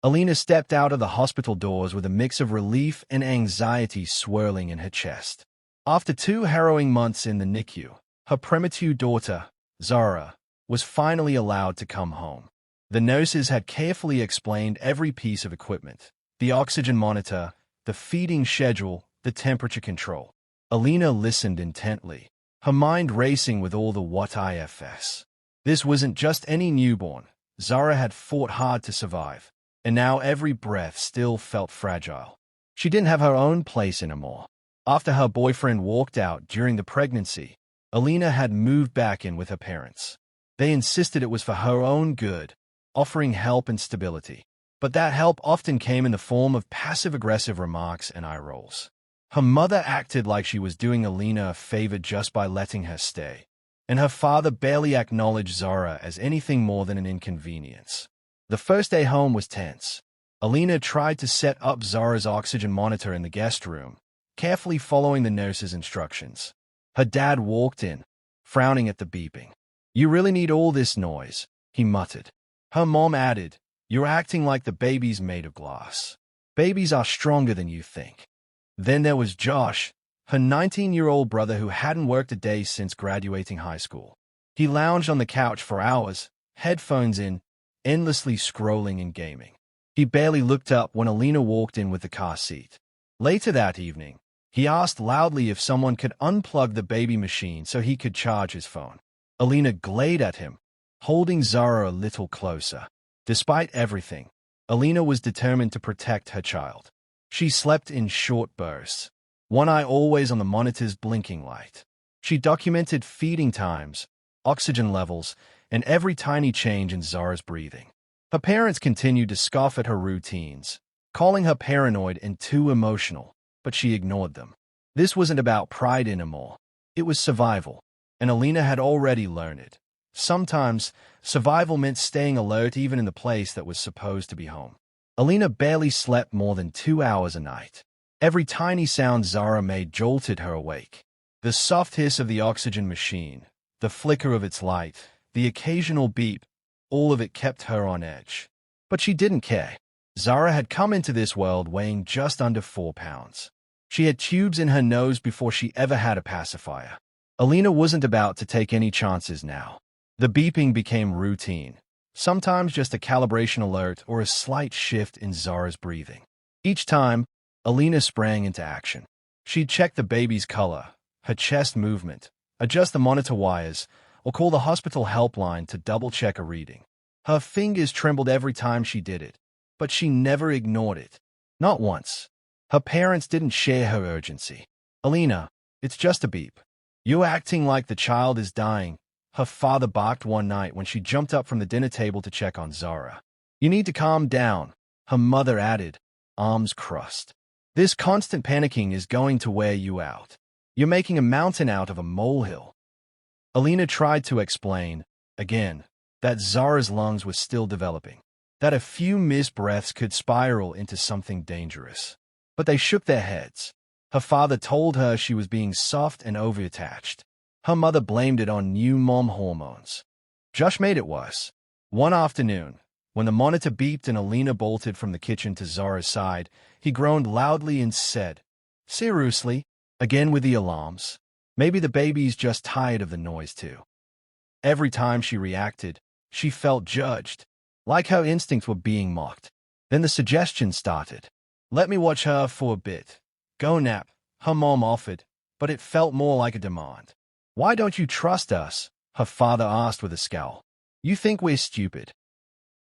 Alina stepped out of the hospital doors with a mix of relief and anxiety swirling in her chest. After 2 harrowing months in the NICU, her premature daughter, Zara, was finally allowed to come home. The nurses had carefully explained every piece of equipment: the oxygen monitor, the feeding schedule, the temperature control. Alina listened intently, her mind racing with all the what-ifs. This wasn't just any newborn. Zara had fought hard to survive, and now every breath still felt fragile. She didn't have her own place anymore. After her boyfriend walked out during the pregnancy, Alina had moved back in with her parents. They insisted it was for her own good, offering help and stability. But that help often came in the form of passive-aggressive remarks and eye rolls. Her mother acted like she was doing Alina a favor just by letting her stay, and her father barely acknowledged Zara as anything more than an inconvenience. The first day home was tense. Alina tried to set up Zara's oxygen monitor in the guest room, carefully following the nurse's instructions. Her dad walked in, frowning at the beeping. "You really need all this noise," he muttered. Her mom added, "You're acting like the baby's made of glass. Babies are stronger than you think." Then there was Josh, her 19-year-old brother who hadn't worked a day since graduating high school. He lounged on the couch for hours, headphones in, endlessly scrolling and gaming. He barely looked up when Alina walked in with the car seat. Later that evening, he asked loudly if someone could unplug the baby machine so he could charge his phone. Alina glared at him, holding Zara a little closer. Despite everything, Alina was determined to protect her child. She slept in short bursts, one eye always on the monitor's blinking light. She documented feeding times, oxygen levels, and every tiny change in Zara's breathing. Her parents continued to scoff at her routines, calling her paranoid and too emotional, but she ignored them. This wasn't about pride anymore. It was survival, and Alina had already learned it. Sometimes, survival meant staying alert even in the place that was supposed to be home. Alina barely slept more than 2 hours a night. Every tiny sound Zara made jolted her awake. The soft hiss of the oxygen machine, the flicker of its light, the occasional beep, all of it kept her on edge. But she didn't care. Zara had come into this world weighing just under 4 pounds. She had tubes in her nose before she ever had a pacifier. Alina wasn't about to take any chances now. The beeping became routine, sometimes just a calibration alert or a slight shift in Zara's breathing. Each time, Alina sprang into action. She'd check the baby's color, her chest movement, adjust the monitor wires, or call the hospital helpline to double-check a reading. Her fingers trembled every time she did it, but she never ignored it. Not once. Her parents didn't share her urgency. "Alina, it's just a beep. You're acting like the child is dying," her father barked one night when she jumped up from the dinner table to check on Zara. "You need to calm down," her mother added, arms crossed. "This constant panicking is going to wear you out. You're making a mountain out of a molehill." Alina tried to explain, again, that Zara's lungs were still developing, that a few missed breaths could spiral into something dangerous. But they shook their heads. Her father told her she was being soft and overattached. Her mother blamed it on new mom hormones. Josh made it worse. One afternoon, when the monitor beeped and Alina bolted from the kitchen to Zara's side, he groaned loudly and said, "Seriously? Again with the alarms? Maybe the baby's just tired of the noise too." Every time she reacted, she felt judged, like her instincts were being mocked. Then the suggestion started. "Let me watch her for a bit. Go nap," her mom offered, but it felt more like a demand. "Why don't you trust us?" her father asked with a scowl. "You think we're stupid."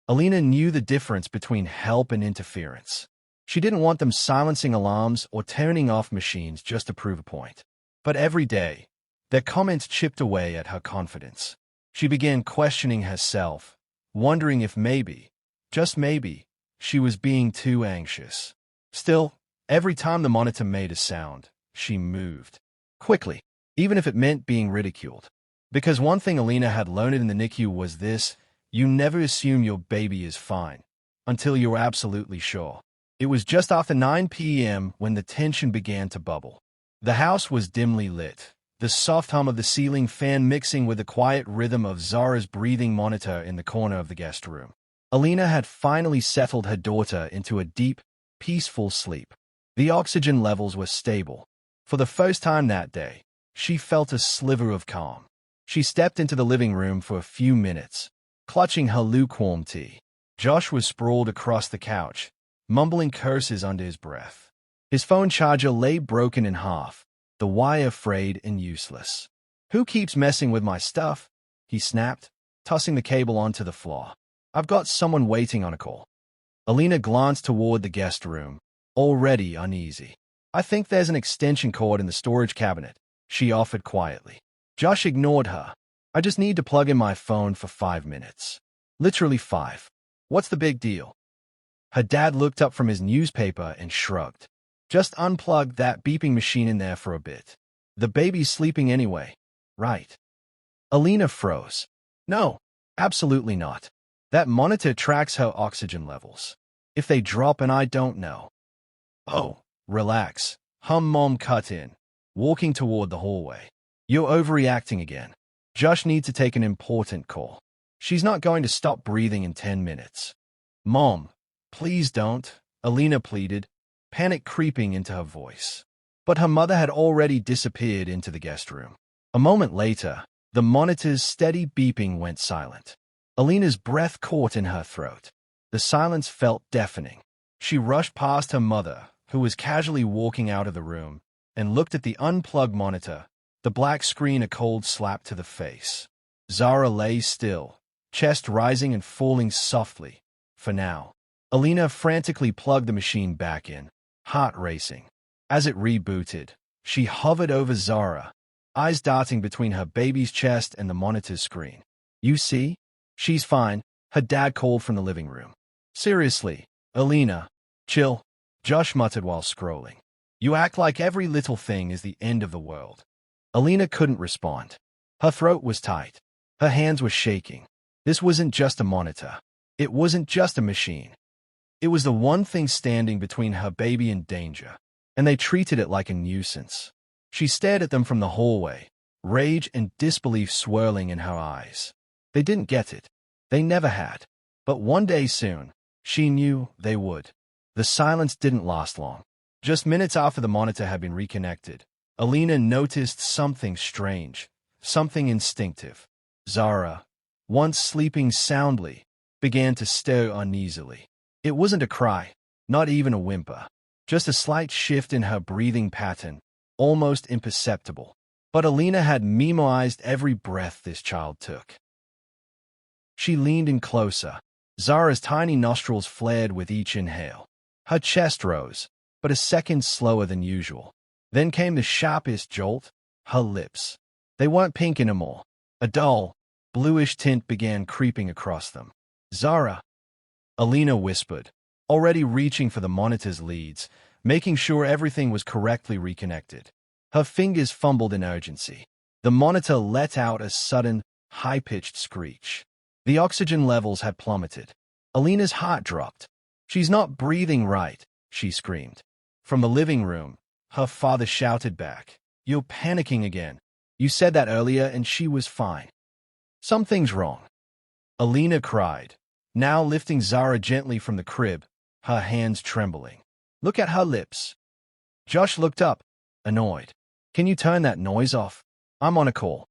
Alina knew the difference between help and interference. She didn't want them silencing alarms or turning off machines just to prove a point. But every day, their comments chipped away at her confidence. She began questioning herself, wondering if maybe, just maybe, she was being too anxious. Still, every time the monitor made a sound, she moved. Quickly, even if it meant being ridiculed. Because one thing Alina had learned in the NICU was this: you never assume your baby is fine, until you're absolutely sure. It was just after 9 p.m. when the tension began to bubble. The house was dimly lit, the soft hum of the ceiling fan mixing with the quiet rhythm of Zara's breathing monitor in the corner of the guest room. Alina had finally settled her daughter into a deep, peaceful sleep. The oxygen levels were stable. For the first time that day, she felt a sliver of calm. She stepped into the living room for a few minutes, clutching her lukewarm tea. Josh was sprawled across the couch, mumbling curses under his breath. His phone charger lay broken in half, the wire frayed and useless. "Who keeps messing with my stuff?" he snapped, tossing the cable onto the floor. "I've got someone waiting on a call." Alina glanced toward the guest room, already uneasy. "I think there's an extension cord in the storage cabinet," she offered quietly. Josh ignored her. "I just need to plug in my phone for 5 minutes. Literally 5. What's the big deal?" Her dad looked up from his newspaper and shrugged. "Just unplug that beeping machine in there for a bit. The baby's sleeping anyway, right?" Alina froze. "No, absolutely not. That monitor tracks her oxygen levels. If they drop and I don't know." "Oh, relax," her mom cut in, walking toward the hallway. "You're overreacting again. Josh needs to take an important call. She's not going to stop breathing in 10 minutes. "Mom, please don't," Alina pleaded, panic creeping into her voice. But her mother had already disappeared into the guest room. A moment later, the monitor's steady beeping went silent. Alina's breath caught in her throat. The silence felt deafening. She rushed past her mother, who was casually walking out of the room, and looked at the unplugged monitor, the black screen a cold slap to the face. Zara lay still, chest rising and falling softly. For now, Alina frantically plugged the machine back in, heart racing. As it rebooted, she hovered over Zara, eyes darting between her baby's chest and the monitor's screen. "You see? She's fine," her dad called from the living room. "Seriously, Alina, chill," Josh muttered while scrolling. "You act like every little thing is the end of the world." Alina couldn't respond. Her throat was tight. Her hands were shaking. This wasn't just a monitor. It wasn't just a machine. It was the one thing standing between her baby and danger, and they treated it like a nuisance. She stared at them from the hallway, rage and disbelief swirling in her eyes. They didn't get it. They never had. But one day soon, she knew they would. The silence didn't last long. Just minutes after the monitor had been reconnected, Alina noticed something strange, something instinctive. Zara, once sleeping soundly, began to stir uneasily. It wasn't a cry, not even a whimper, just a slight shift in her breathing pattern, almost imperceptible. But Alina had memorized every breath this child took. She leaned in closer. Zara's tiny nostrils flared with each inhale. Her chest rose, but a second slower than usual. Then came the sharpest jolt, her lips. They weren't pink anymore. A dull, bluish tint began creeping across them. "Zara," Alina whispered, already reaching for the monitor's leads, making sure everything was correctly reconnected. Her fingers fumbled in urgency. The monitor let out a sudden, high-pitched screech. The oxygen levels had plummeted. Alina's heart dropped. "She's not breathing right," she screamed. From the living room, her father shouted back, "You're panicking again. You said that earlier and she was fine. Something's wrong." Alina cried, now lifting Zara gently from the crib, her hands trembling. "Look at her lips." Josh looked up, annoyed. "Can you turn that noise off? I'm on a call."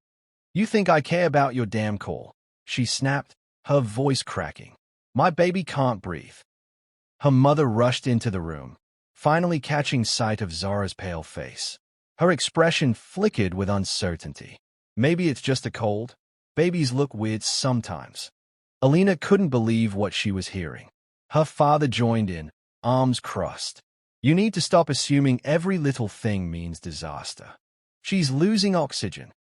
"You think I care about your damn call?" she snapped, her voice cracking. "My baby can't breathe." Her mother rushed into the room, finally catching sight of Zara's pale face. Her expression flickered with uncertainty. "Maybe it's just a cold. Babies look weird sometimes." Alina couldn't believe what she was hearing. Her father joined in, arms crossed. "You need to stop assuming every little thing means disaster. She's losing oxygen."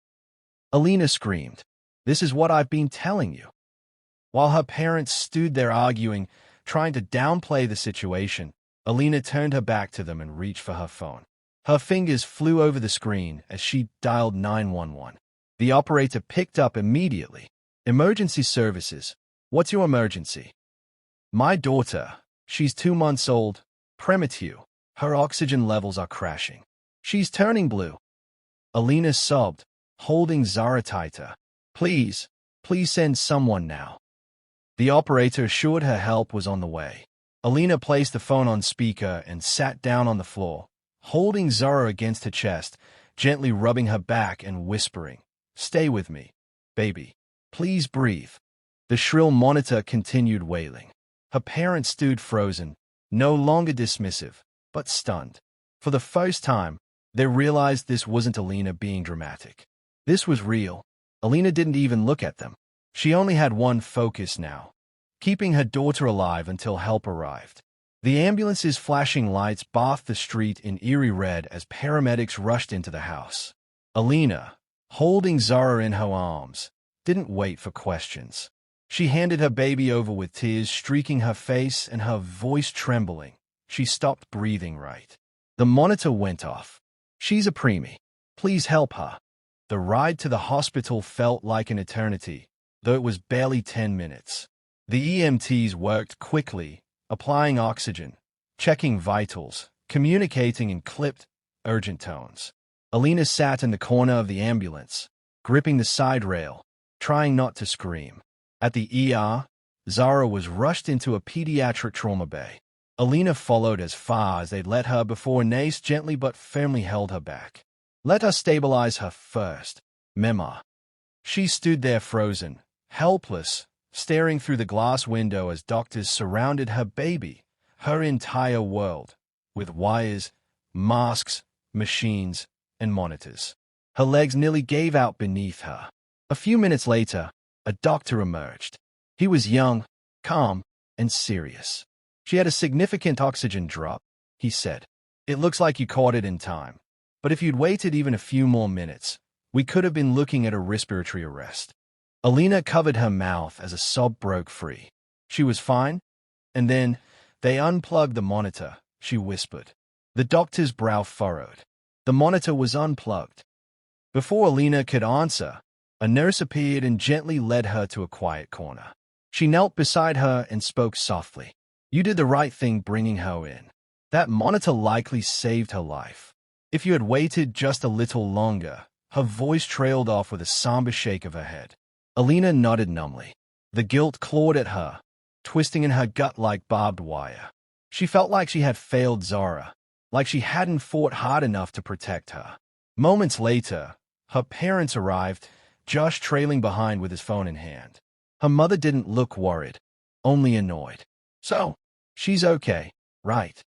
Alina screamed, "This is what I've been telling you." While her parents stood there arguing, trying to downplay the situation, Alina turned her back to them and reached for her phone. Her fingers flew over the screen as she dialed 911. The operator picked up immediately. "Emergency services. What's your emergency?" "My daughter. She's 2 months old. Premature. Her oxygen levels are crashing. She's turning blue." Alina sobbed, holding Zara tighter. Please send someone now." The operator assured her help was on the way. Alina placed the phone on speaker and sat down on the floor, holding Zara against her chest, gently rubbing her back and whispering, "Stay with me, baby. Please breathe." The shrill monitor continued wailing. Her parents stood frozen, no longer dismissive, but stunned. For the first time, they realized this wasn't Alina being dramatic. This was real. Alina didn't even look at them. She only had one focus now: keeping her daughter alive until help arrived. The ambulance's flashing lights bathed the street in eerie red as paramedics rushed into the house. Alina, holding Zara in her arms, didn't wait for questions. She handed her baby over with tears streaking her face and her voice trembling. She stopped breathing right. The monitor went off. "She's a preemie. Please help her." The ride to the hospital felt like an eternity, though it was barely 10 minutes. The EMTs worked quickly, applying oxygen, checking vitals, communicating in clipped, urgent tones. Alina sat in the corner of the ambulance, gripping the side rail, trying not to scream. At the ER, Zara was rushed into a pediatric trauma bay. Alina followed as far as they'd let her before Nace gently but firmly held her back. "Let us stabilize her first, Mema." She stood there frozen, helpless, staring through the glass window as doctors surrounded her baby, her entire world, with wires, masks, machines, and monitors. Her legs nearly gave out beneath her. A few minutes later, a doctor emerged. He was young, calm, and serious. "She had a significant oxygen drop," he said. "It looks like you caught it in time. But if you'd waited even a few more minutes, we could have been looking at a respiratory arrest." Alina covered her mouth as a sob broke free. She was fine, and then they unplugged the monitor, she whispered. The doctor's brow furrowed. The monitor was unplugged. Before Alina could answer, a nurse appeared and gently led her to a quiet corner. She knelt beside her and spoke softly. "You did the right thing bringing her in. That monitor likely saved her life. If you had waited just a little longer." Her voice trailed off with a somber shake of her head. Alina nodded numbly. The guilt clawed at her, twisting in her gut like barbed wire. She felt like she had failed Zara, like she hadn't fought hard enough to protect her. Moments later, her parents arrived, Josh trailing behind with his phone in hand. Her mother didn't look worried, only annoyed. "So, she's okay, right?"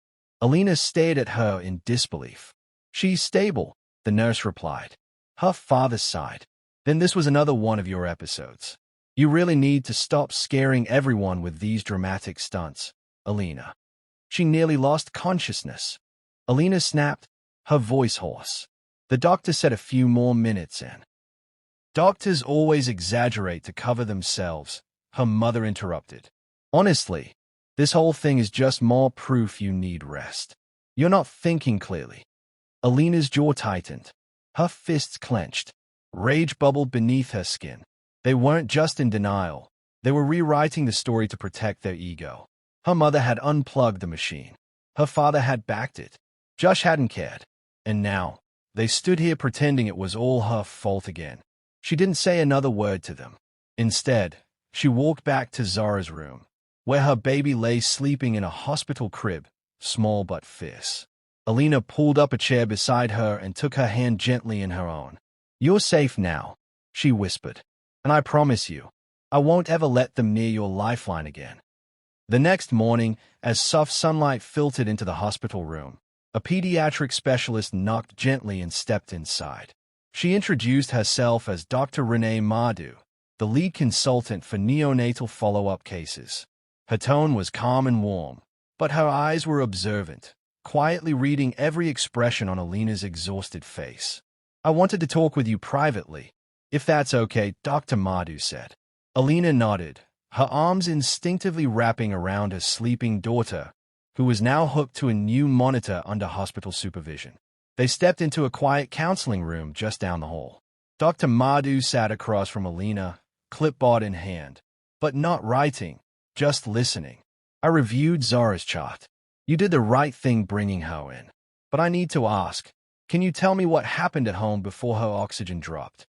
Alina stared at her in disbelief. "She's stable," the nurse replied. Her father sighed. "Then this was another one of your episodes. You really need to stop scaring everyone with these dramatic stunts, Alina." She nearly lost consciousness. Alina snapped, her voice hoarse. The doctor said a few more minutes in. "Doctors always exaggerate to cover themselves," her mother interrupted. "Honestly, this whole thing is just more proof you need rest. You're not thinking clearly." Alina's jaw tightened. Her fists clenched. Rage bubbled beneath her skin. They weren't just in denial. They were rewriting the story to protect their ego. Her mother had unplugged the machine. Her father had backed it. Josh hadn't cared. And now, they stood here pretending it was all her fault again. She didn't say another word to them. Instead, she walked back to Zara's room, where her baby lay sleeping in a hospital crib, small but fierce. Alina pulled up a chair beside her and took her hand gently in her own. "You're safe now," she whispered. "And I promise you, I won't ever let them near your lifeline again." The next morning, as soft sunlight filtered into the hospital room, a pediatric specialist knocked gently and stepped inside. She introduced herself as Dr. Renee Madhu, the lead consultant for neonatal follow-up cases. Her tone was calm and warm, but her eyes were observant, quietly reading every expression on Alina's exhausted face. "I wanted to talk with you privately, if that's okay," Dr. Madhu said. Alina nodded, her arms instinctively wrapping around her sleeping daughter, who was now hooked to a new monitor under hospital supervision. They stepped into a quiet counseling room just down the hall. Dr. Madhu sat across from Alina, clipboard in hand, but not writing, just listening. "I reviewed Zara's chart. You did the right thing bringing her in. But I need to ask, can you tell me what happened at home before her oxygen dropped?"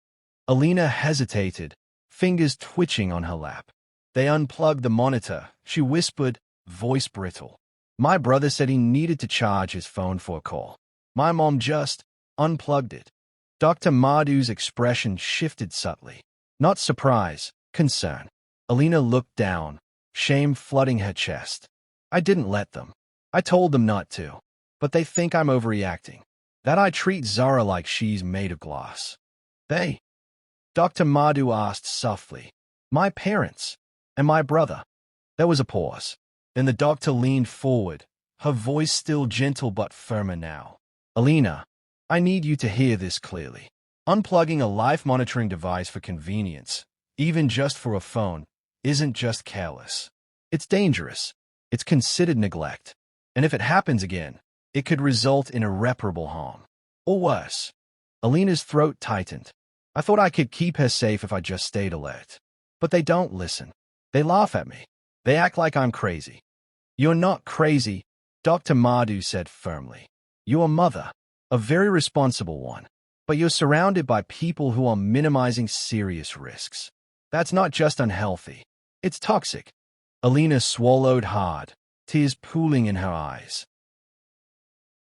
Alina hesitated, fingers twitching on her lap. They unplugged the monitor. She whispered, voice brittle. My brother said he needed to charge his phone for a call. My mom just unplugged it. Dr. Madhu's expression shifted subtly. Not surprise, concern. Alina looked down, shame flooding her chest. I didn't let them. I told them not to. But they think I'm overreacting. That I treat Zara like she's made of glass. They? Dr. Madhu asked softly. My parents. And my brother. There was a pause. Then the doctor leaned forward, her voice still gentle but firmer now. Alina, I need you to hear this clearly. Unplugging a life monitoring device for convenience, even just for a phone, isn't just careless. It's dangerous. It's considered neglect. And if it happens again, it could result in irreparable harm. Or worse. Alina's throat tightened. I thought I could keep her safe if I just stayed alert. But they don't listen. They laugh at me. They act like I'm crazy. You're not crazy, Dr. Madhu said firmly. You're a mother, a very responsible one. But you're surrounded by people who are minimizing serious risks. That's not just unhealthy. It's toxic. Alina swallowed hard, tears pooling in her eyes.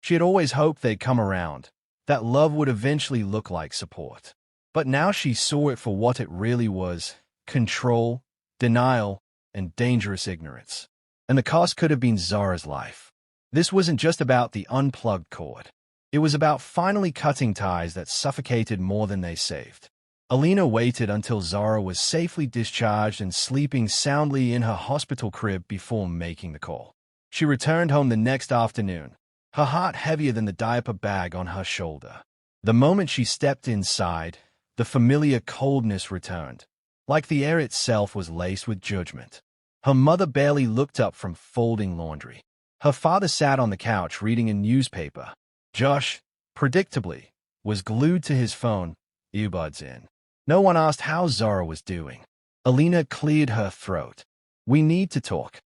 She had always hoped they'd come around, that love would eventually look like support. But now she saw it for what it really was: control, denial, and dangerous ignorance. And the cost could have been Zara's life. This wasn't just about the unplugged cord. It was about finally cutting ties that suffocated more than they saved. Alina waited until Zara was safely discharged and sleeping soundly in her hospital crib before making the call. She returned home the next afternoon, her heart heavier than the diaper bag on her shoulder. The moment she stepped inside, the familiar coldness returned, like the air itself was laced with judgment. Her mother barely looked up from folding laundry. Her father sat on the couch reading a newspaper. Josh, predictably, was glued to his phone, earbuds in. No one asked how Zara was doing. Alina cleared her throat. We need to talk.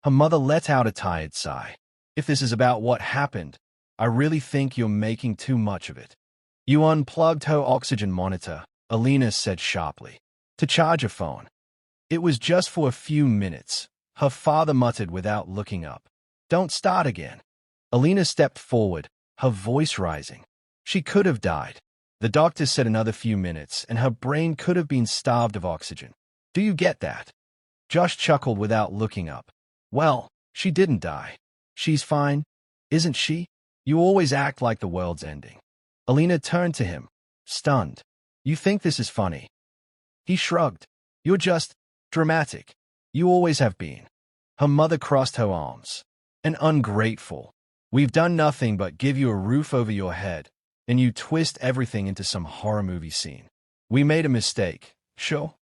Her mother let out a tired sigh. If this is about what happened, I really think you're making too much of it. You unplugged her oxygen monitor, Alina said sharply, to charge a phone. It was just for a few minutes, her father muttered without looking up. Don't start again. Alina stepped forward, her voice rising. She could have died. The doctor said another few minutes, and her brain could have been starved of oxygen. Do you get that? Josh chuckled without looking up. Well, she didn't die. She's fine, isn't she? You always act like the world's ending. Alina turned to him, stunned. You think this is funny? He shrugged. You're just dramatic. You always have been. Her mother crossed her arms. And ungrateful. We've done nothing but give you a roof over your head, and you twist everything into some horror movie scene. We made a mistake, sure,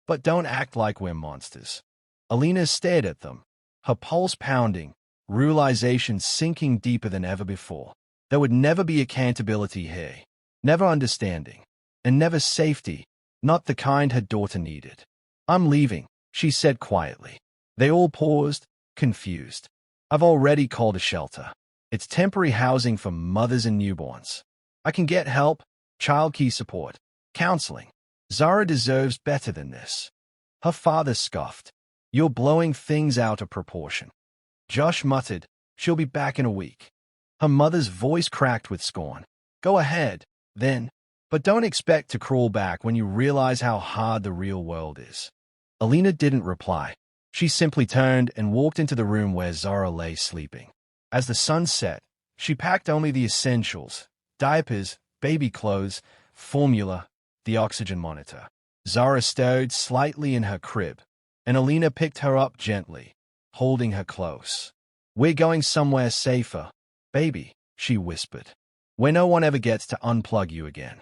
but don't act like we're monsters. Alina stared at them, her pulse pounding, realization sinking deeper than ever before. There would never be accountability here, never understanding, and never safety, not the kind her daughter needed. I'm leaving, she said quietly. They all paused, confused. I've already called a shelter. It's temporary housing for mothers and newborns. I can get help, childcare support, counseling. Zara deserves better than this. Her father scoffed. You're blowing things out of proportion. Josh muttered, she'll be back in a week. Her mother's voice cracked with scorn. Go ahead, then, but don't expect to crawl back when you realize how hard the real world is. Alina didn't reply. She simply turned and walked into the room where Zara lay sleeping. As the sun set, she packed only the essentials: diapers, baby clothes, formula, the oxygen monitor. Zara stirred slightly in her crib, and Alina picked her up gently, holding her close. We're going somewhere safer, baby, she whispered, where no one ever gets to unplug you again.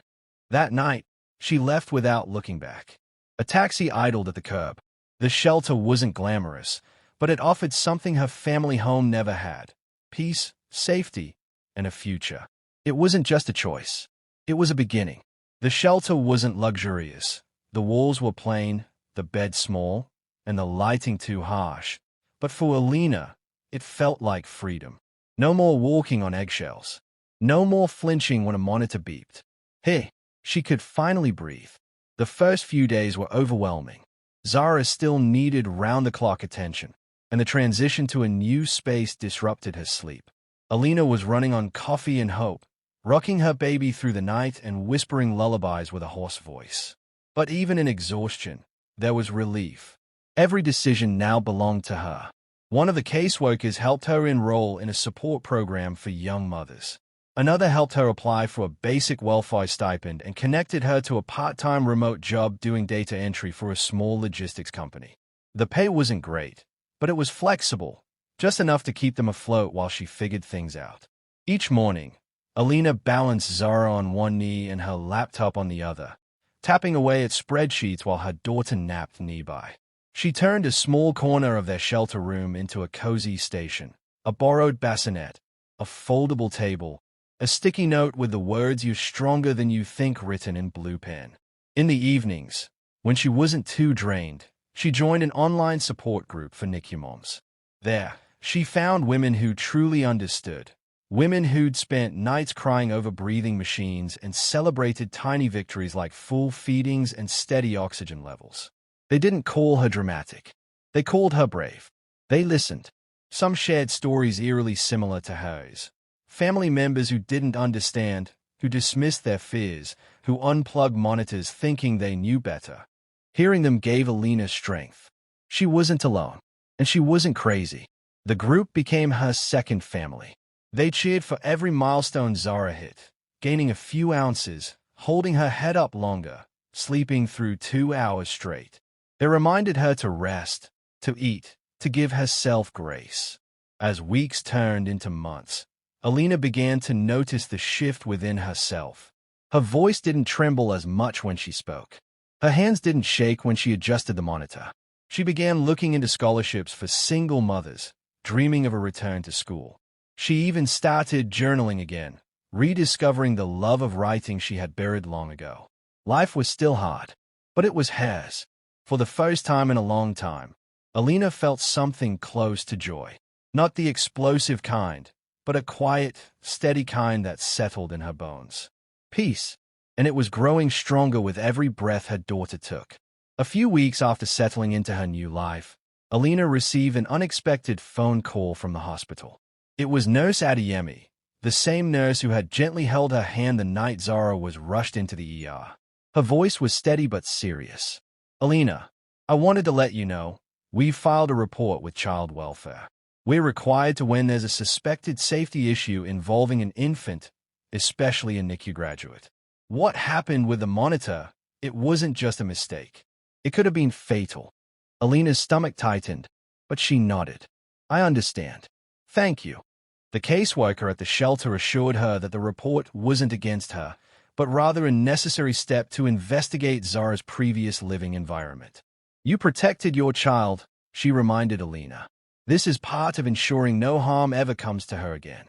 That night, she left without looking back. A taxi idled at the curb. The shelter wasn't glamorous, but it offered something her family home never had: peace, safety, and a future. It wasn't just a choice. It was a beginning. The shelter wasn't luxurious. The walls were plain, the bed small, and the lighting too harsh. But for Alina, it felt like freedom. No more walking on eggshells. No more flinching when a monitor beeped. Hey, she could finally breathe. The first few days were overwhelming. Zara still needed round-the-clock attention, and the transition to a new space disrupted her sleep. Alina was running on coffee and hope, rocking her baby through the night and whispering lullabies with a hoarse voice. But even in exhaustion, there was relief. Every decision now belonged to her. One of the caseworkers helped her enroll in a support program for young mothers. Another helped her apply for a basic welfare stipend and connected her to a part-time remote job doing data entry for a small logistics company. The pay wasn't great, but it was flexible, just enough to keep them afloat while she figured things out. Each morning, Alina balanced Zara on one knee and her laptop on the other, tapping away at spreadsheets while her daughter napped nearby. She turned a small corner of their shelter room into a cozy station, a borrowed bassinet, a foldable table, a sticky note with the words "You're stronger than you think" written in blue pen. In the evenings, when she wasn't too drained, she joined an online support group for NICU moms. There, she found women who truly understood, women who'd spent nights crying over breathing machines and celebrated tiny victories like full feedings and steady oxygen levels. They didn't call her dramatic. They called her brave. They listened. Some shared stories eerily similar to hers. Family members who didn't understand, who dismissed their fears, who unplugged monitors thinking they knew better. Hearing them gave Alina strength. She wasn't alone, and she wasn't crazy. The group became her second family. They cheered for every milestone Zara hit, gaining a few ounces, holding her head up longer, sleeping through 2 hours straight. They reminded her to rest, to eat, to give herself grace. As weeks turned into months, Alina began to notice the shift within herself. Her voice didn't tremble as much when she spoke. Her hands didn't shake when she adjusted the monitor. She began looking into scholarships for single mothers, dreaming of a return to school. She even started journaling again, rediscovering the love of writing she had buried long ago. Life was still hard, but it was hers. For the first time in a long time, Alina felt something close to joy. Not the explosive kind, but a quiet, steady kind that settled in her bones. Peace. And it was growing stronger with every breath her daughter took. A few weeks after settling into her new life, Alina received an unexpected phone call from the hospital. It was Nurse Adeyemi, the same nurse who had gently held her hand the night Zara was rushed into the ER. Her voice was steady but serious. "Alina, I wanted to let you know, we've filed a report with child welfare. We're required to when there's a suspected safety issue involving an infant, especially a NICU graduate. What happened with the monitor? It wasn't just a mistake. It could have been fatal." Alina's stomach tightened, but she nodded. "I understand. Thank you." The caseworker at the shelter assured her that the report wasn't against her, but rather a necessary step to investigate Zara's previous living environment. "You protected your child," she reminded Alina. "This is part of ensuring no harm ever comes to her again."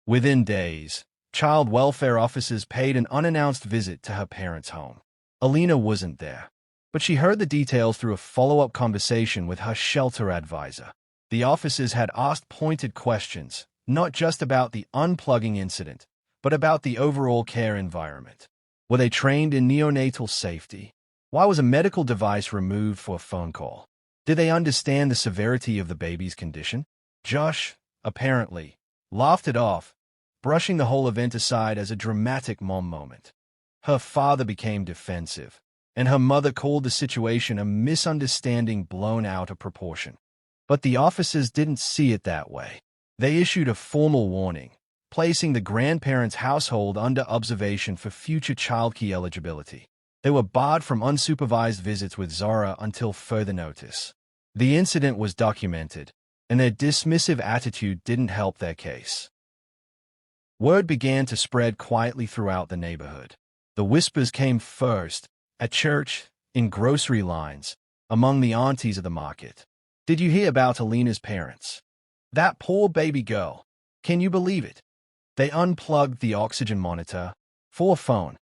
Within days, child welfare officers paid an unannounced visit to her parents' home. Alina wasn't there, but she heard the details through a follow-up conversation with her shelter advisor. The officers had asked pointed questions, not just about the unplugging incident, but about the overall care environment. Were they trained in neonatal safety? Why was a medical device removed for a phone call? Did they understand the severity of the baby's condition? Josh, apparently, laughed it off, brushing the whole event aside as a dramatic mom moment. Her father became defensive, and her mother called the situation a misunderstanding blown out of proportion. But the officers didn't see it that way. They issued a formal warning, placing the grandparents' household under observation for future childcare eligibility. They were barred from unsupervised visits with Zara until further notice. The incident was documented, and their dismissive attitude didn't help their case. Word began to spread quietly throughout the neighborhood. The whispers came first, at church, in grocery lines, among the aunties of the market. "Did you hear about Alina's parents? That poor baby girl. Can you believe it? They unplugged the oxygen monitor for a phone."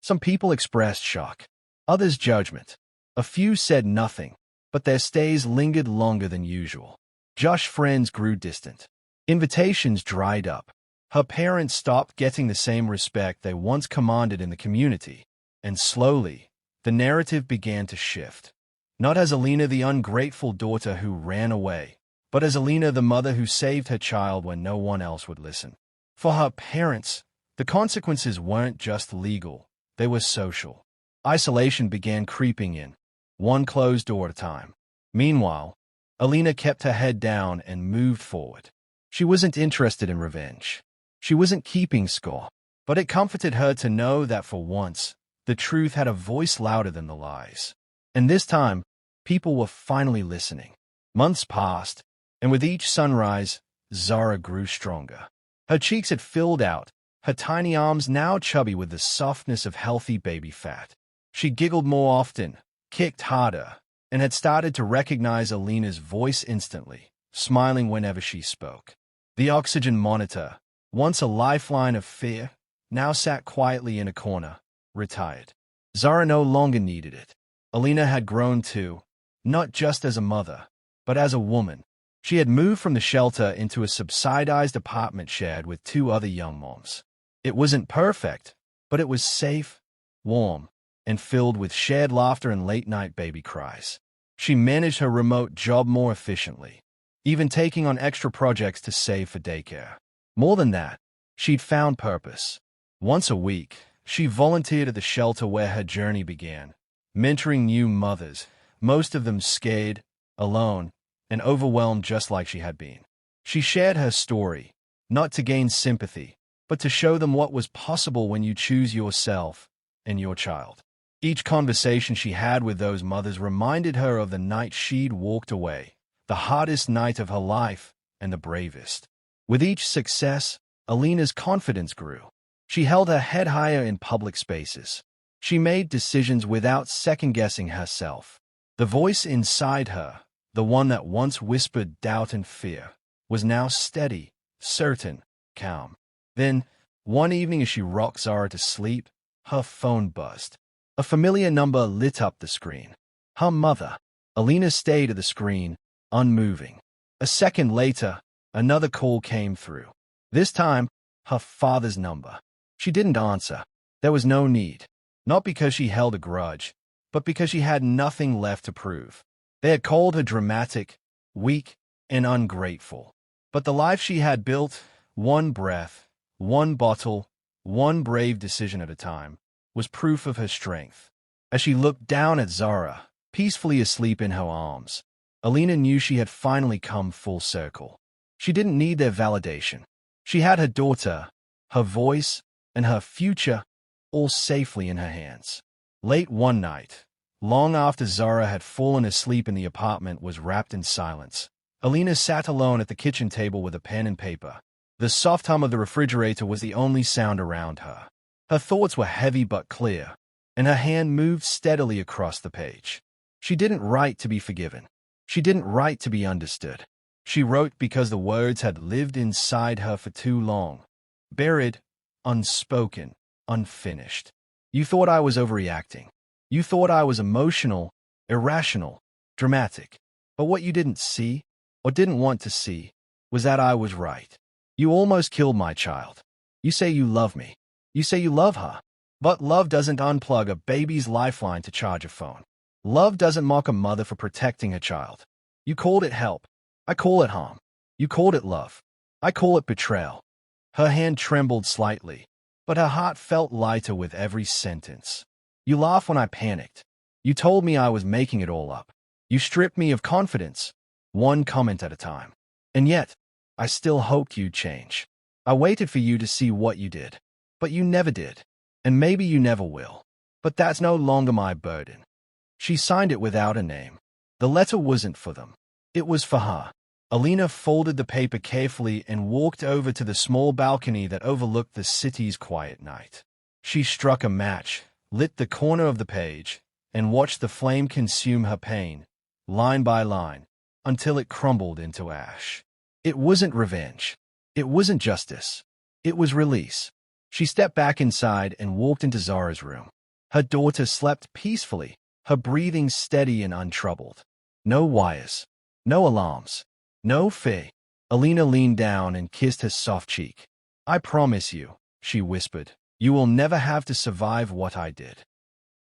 Some people expressed shock, others judgment. A few said nothing, but their stays lingered longer than usual. Josh's friends grew distant. Invitations dried up. Her parents stopped getting the same respect they once commanded in the community, and slowly, the narrative began to shift. Not as Alina the ungrateful daughter who ran away, but as Alina the mother who saved her child when no one else would listen. For her parents, the consequences weren't just legal, they were social. Isolation began creeping in, one closed door at a time. Meanwhile, Alina kept her head down and moved forward. She wasn't interested in revenge. She wasn't keeping score. But it comforted her to know that for once, the truth had a voice louder than the lies. And this time, people were finally listening. Months passed, and with each sunrise, Zara grew stronger. Her cheeks had filled out, her tiny arms now chubby with the softness of healthy baby fat. She giggled more often, kicked harder, and had started to recognize Alina's voice instantly, smiling whenever she spoke. The oxygen monitor, once a lifeline of fear, now sat quietly in a corner, retired. Zara no longer needed it. Alina had grown too, not just as a mother, but as a woman. She had moved from the shelter into a subsidized apartment shared with two other young moms. It wasn't perfect, but it was safe, warm, and filled with shared laughter and late-night baby cries. She managed her remote job more efficiently, even taking on extra projects to save for daycare. More than that, she'd found purpose. Once a week, she volunteered at the shelter where her journey began, mentoring new mothers, most of them scared, alone, and overwhelmed just like she had been. She shared her story, not to gain sympathy, but to show them what was possible when you choose yourself and your child. Each conversation she had with those mothers reminded her of the night she'd walked away, the hardest night of her life and the bravest. With each success, Alina's confidence grew. She held her head higher in public spaces. She made decisions without second-guessing herself. The voice inside her, the one that once whispered doubt and fear, was now steady, certain, calm. Then, one evening as she rocked Zara to sleep, her phone buzzed. A familiar number lit up the screen. Her mother. Alina stayed at the screen, unmoving. A second later, another call came through. This time, her father's number. She didn't answer. There was no need. Not because she held a grudge, but because she had nothing left to prove. They had called her dramatic, weak, and ungrateful. But the life she had built, one breath, one bottle, one brave decision at a time, was proof of her strength. As she looked down at Zara, peacefully asleep in her arms, Alina knew she had finally come full circle. She didn't need their validation. She had her daughter, her voice, and her future all safely in her hands. Late one night, long after Zara had fallen asleep and the apartment was wrapped in silence, Alina sat alone at the kitchen table with a pen and paper. The soft hum of the refrigerator was the only sound around her. Her thoughts were heavy but clear, and her hand moved steadily across the page. She didn't write to be forgiven. She didn't write to be understood. She wrote because the words had lived inside her for too long, buried, unspoken, unfinished. You thought I was overreacting. You thought I was emotional, irrational, dramatic. But what you didn't see, or didn't want to see, was that I was right. You almost killed my child. You say you love me. You say you love her. But love doesn't unplug a baby's lifeline to charge a phone. Love doesn't mock a mother for protecting her child. You called it help. I call it harm. You called it love. I call it betrayal. Her hand trembled slightly, but her heart felt lighter with every sentence. You laughed when I panicked. You told me I was making it all up. You stripped me of confidence, one comment at a time. And yet, I still hoped you'd change. I waited for you to see what you did. But you never did. And maybe you never will. But that's no longer my burden. She signed it without a name. The letter wasn't for them. It was for her. Alina folded the paper carefully and walked over to the small balcony that overlooked the city's quiet night. She struck a match, lit the corner of the page, and watched the flame consume her pain, line by line, until it crumbled into ash. It wasn't revenge. It wasn't justice. It was release. She stepped back inside and walked into Zara's room. Her daughter slept peacefully, her breathing steady and untroubled. No wires. No alarms. No fear. Alina leaned down and kissed her soft cheek. I promise you, she whispered, you will never have to survive what I did.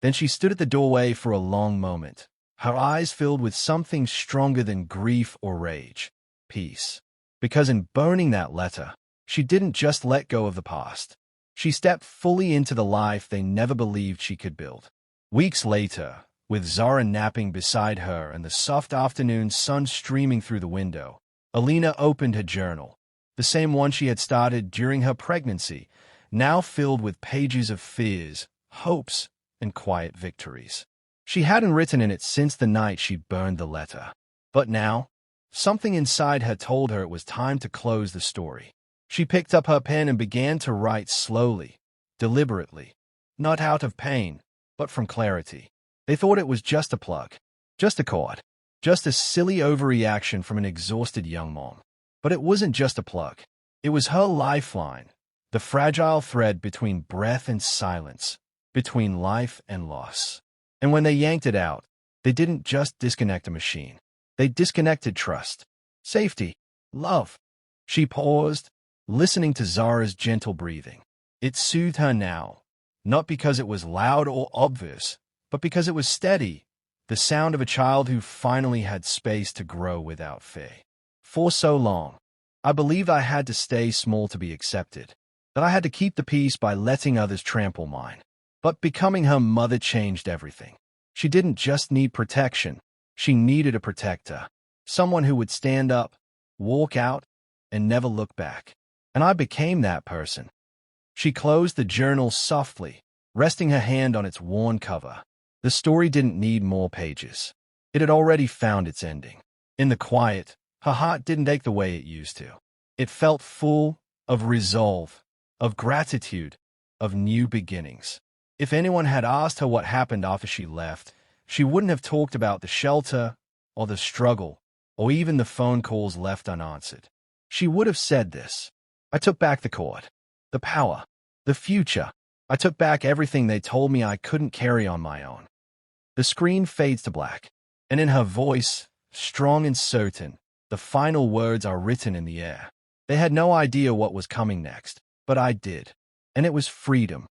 Then she stood at the doorway for a long moment, her eyes filled with something stronger than grief or rage, peace. Because in burning that letter, she didn't just let go of the past. She stepped fully into the life they never believed she could build. Weeks later, with Zara napping beside her and the soft afternoon sun streaming through the window, Alina opened her journal, the same one she had started during her pregnancy, now filled with pages of fears, hopes, and quiet victories. She hadn't written in it since the night she burned the letter. But now, something inside her told her it was time to close the story. She picked up her pen and began to write slowly, deliberately, not out of pain, but from clarity. They thought it was just a plug, just a chord, just a silly overreaction from an exhausted young mom. But it wasn't just a plug. It was her lifeline, the fragile thread between breath and silence, between life and loss. And when they yanked it out, they didn't just disconnect a machine. They disconnected trust, safety, love. She paused, listening to Zara's gentle breathing. It soothed her now, not because it was loud or obvious, but because it was steady, the sound of a child who finally had space to grow without fear. For so long, I believed I had to stay small to be accepted, that I had to keep the peace by letting others trample mine. But becoming her mother changed everything. She didn't just need protection, she needed a protector, someone who would stand up, walk out, and never look back. And I became that person. She closed the journal softly, resting her hand on its worn cover. The story didn't need more pages. It had already found its ending. In the quiet, her heart didn't ache the way it used to. It felt full of resolve, of gratitude, of new beginnings. If anyone had asked her what happened after she left, she wouldn't have talked about the shelter, or the struggle, or even the phone calls left unanswered. She would have said this: I took back the cord, the power, the future. I took back everything they told me I couldn't carry on my own. The screen fades to black, and in her voice, strong and certain, the final words are written in the air. They had no idea what was coming next, but I did. And it was freedom.